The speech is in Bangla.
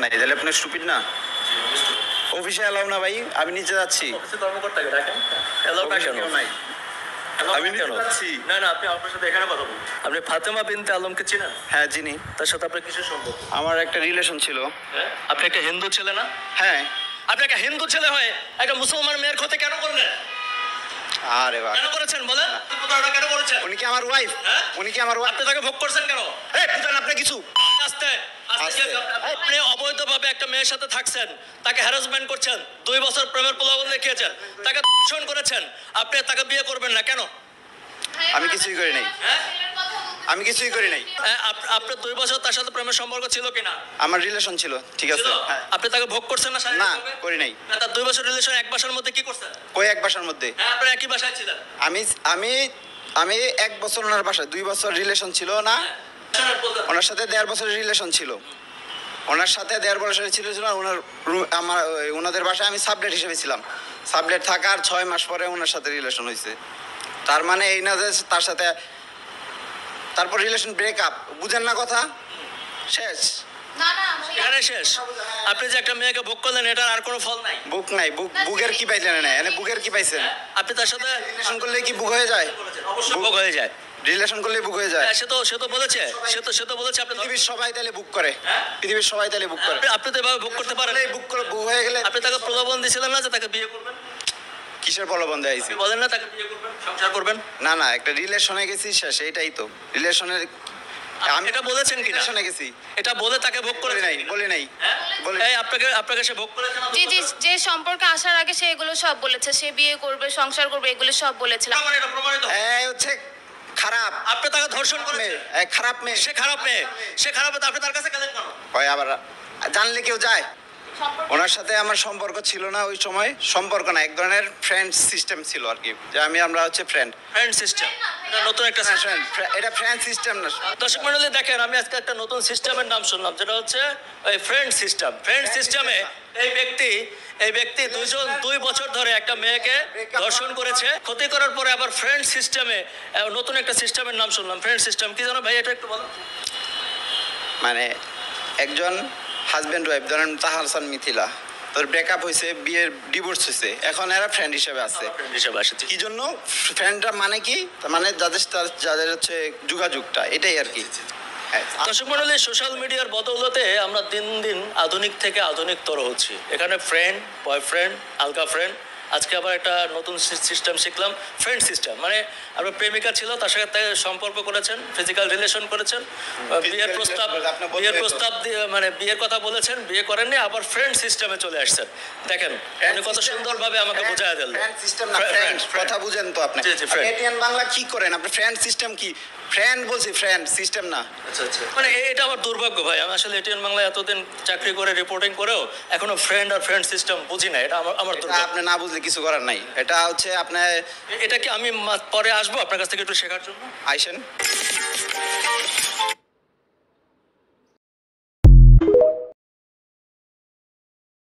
নাই, তাহলে আপনি স্টুপিড না? অফিসে এলাও না ভাই, আমি নিচে যাচ্ছি। কর্মকর্তাকে ডাকেন, এলাও না কেন? আমি নিচে যাচ্ছি। না না, আপনি আপনার সাথে এখানে কথা বলুন। আপনি ফাতেমা বিনতে আলমকে চিনেন? হ্যাঁ চিনি। তার সাথে আপনার কিসের সম্পর্ক? আমার একটা রিলেশন ছিল। আপনি একটা হিন্দু ছেলে না? হ্যাঁ। আপনি একটা হিন্দু ছেলে হয়ে একটা মুসলমান মেয়ের ক্ষতি কেন করলেন? আরে বাহ, কেন করেছেন বলেন? প্রতারণা কেন করেছেন? উনি কি আমার ওয়াইফ? উনি কি আমার ওয়াইফ? আপনি তাকে ভোগ করছেন কেন? বুঝলেন আপনি কিছু? আস্তে আস্তে আপনি অবৈধভাবে একটা মেয়ের সাথে থাকছেন, তাকে হ্যারাসমেন্ট করছেন, 2 বছর প্রেমের প্রলোভন দেখিয়েছেন, তাকে ধর্ষণ করেছেন, আপনি তাকে বিয়ে করবেন না কেন? আমি কিছুই করি নাই। আমি কিছুই করি নাই। আপনার 2 বছর তার সাথে প্রেমের সম্পর্ক ছিল কিনা? আমার রিলেশন ছিল, ঠিক আছে। হ্যাঁ। আপনি তাকে ভোগ করছেন না? না, করি নাই। তার 2 বছর রিলেশন এক বাসার মধ্যে কি করছেন? কই এক বাসার মধ্যে? হ্যাঁ, আপনারা একই বাসায় ছিলেন। আমি আমি আমি 1 বছর ওনার বাসায়, 2 বছর রিলেশন ছিল না। ওনার সাথে 1.5 বছরের রিলেশন ছিল। ওনার সাথে 1.5 বছরের ছিল ওনার ওনাদের বাসায় আমি সাবলেট হিসেবে ছিলাম। সাবলেট থাকার 6 মাস পরে ওনার সাথে রিলেশন হয়েছে। তার মানে এই না যে তার সাথে তারপর রিলেশন ব্রেকআপ। বুঝেন না কথা? শেষ। এখানে শেষ। আপনি যে একটা মেয়েকে ভোগ করলেন, এটার আর কোনো ফল নাই। বুক নাই। বুকের কি পাইলেন? না এনে বুকের কি পাইছেন? আপনি তার সাথে রিলেশন করলে কি বুক হয়ে যায়? অবশ্যই ভোগ হয়ে যায়। রিলেশন করলে বুক হয়ে যায়। সে তো বলেছে, সে তো বলেছে আপনি পৃথিবীর সবাই তাহলে বুক করে। পৃথিবীর সবাই তাহলে বুক করে। আপনি তো এভাবে ভোগ করতে পারেন। বুক করে বুক হয়ে গেলে আপনি তাকে প্রলোভন দিয়েছিলেন না যে তাকে বিয়ে করবেন? কিসের প্রলোভন দেয়াইছি? আপনি বলেন না তাকে বিয়ে করবেন, সংসার করবেন? না না, একটা রিলেশনে গেছি, শেষ। এইটাই তো রিলেশনের। আমি এটা বলেছেন কি? রিলেশনে গেছি, এটা বলে তাকে ভোগ করে বলি নাই, বলি নাই। এই আপনাকে সে ভোগ করেছে না? জি জি, যে সম্পর্কে আসার আগে সে এগুলো সব বলেছে, সে বিয়ে করবে, সংসার করবে, এগুলো সব বলেছিল। প্রমাণিত। এই হচ্ছে খারাপ। আপনি তাকে ধর্ষণ করেছেন। মেয়ে, খারাপ মেয়ে। সে খারাপ মেয়ে, সে খারাপ মেয়ে, আপনি তার কাছে গেলেন কেন? হয় আবার জানলে কেউ যায়? ওনার সাথে আমার সম্পর্ক ছিল না ওই সময়। সম্পর্ক না, এক ধরনের ফ্রেন্ড সিস্টেম ছিল আর কি, যে আমরা হচ্ছে ফ্রেন্ড সিস্টেম। এটা নতুন একটা ফ্রেন্ড। এটা ফ্রেন্ড সিস্টেম না। দর্শক মণ্ডলী দেখেন, আমি আজকে একটা নতুন সিস্টেমের নাম শুনলাম, যেটা হচ্ছে ওই ফ্রেন্ড সিস্টেম। ফ্রেন্ড সিস্টেমে এই ব্যক্তি 2 বছর ধরে একটা মেয়েকে ধর্ষণ করেছে, ক্ষতি করার পরে আবার ফ্রেন্ড সিস্টেমে নতুন একটা সিস্টেমের নাম শুনলাম। ফ্রেন্ড সিস্টেম কি জানো ভাই? এটা একটু বলো। মানে একজন হাজব্যান্ড ওয়াইফ, ধরেন তাহার হাসান মিথিলা, তোর ব্রেকআপ হয়েছে, বিয়ের ডিভোর্স হয়েছে, এখন এরা ফ্রেন্ড হিসেবে আছে। ফ্রেন্ড হিসেবে আসে। কি জন্য ফ্রেন্ডরা? মানে কি? মানে যাদের হচ্ছে যোগাযোগটা, এটাই আর কি। দর্শক মণ্ডলী, সোশ্যাল মিডিয়ার বদৌলতে আমরা দিন দিন আধুনিক থেকে আধুনিকতর হচ্ছি। এখানে ফ্রেন্ড, বয়ফ্রেন্ড, আলগা ফ্রেন্ড, আজকে আবার একটা নতুন সিস্টেম শিখলাম, ফ্রেন্ড সিস্টেম। মানে আপনার প্রেমিকা ছিল, তার সাথে সম্পর্ক করেছেন, ফিজিক্যাল রিলেশন করেছেন, বিয়ের প্রস্তাব দিয়ে মানে বিয়ের কথা বলেছেন, বিয়ে করেননি, আবার ফ্রেন্ড সিস্টেমে চলে আসছেন। দেখেন উনি কত সুন্দরভাবে আমাকে বোঝায় দিলেন। ফ্রেন্ড সিস্টেম না, ফ্রেন্ড কথা বুঝেন তো আপনি? এটিএন বাংলা কি করেন আপনি? ফ্রেন্ড সিস্টেম কি? ফ্রেন্ড বলছি, ফ্রেন্ড সিস্টেম না। আচ্ছা। মানে এটা আমার দুর্ভাগ্য ভাই, আমি আসলে এটিএন বাংলায় এতদিন চাকরি করে রিপোর্টিং করেও এখনো ফ্রেন্ড আর ফ্রেন্ড সিস্টেম বুঝি না। এটা আমার দুর্ভাগ্য। আপনি না বুঝলে কিছু করার নাই। এটা হচ্ছে আপনার। এটা কি আমি পরে আসবো আপনার কাছ থেকে একটু শেখার জন্য? আইসেন।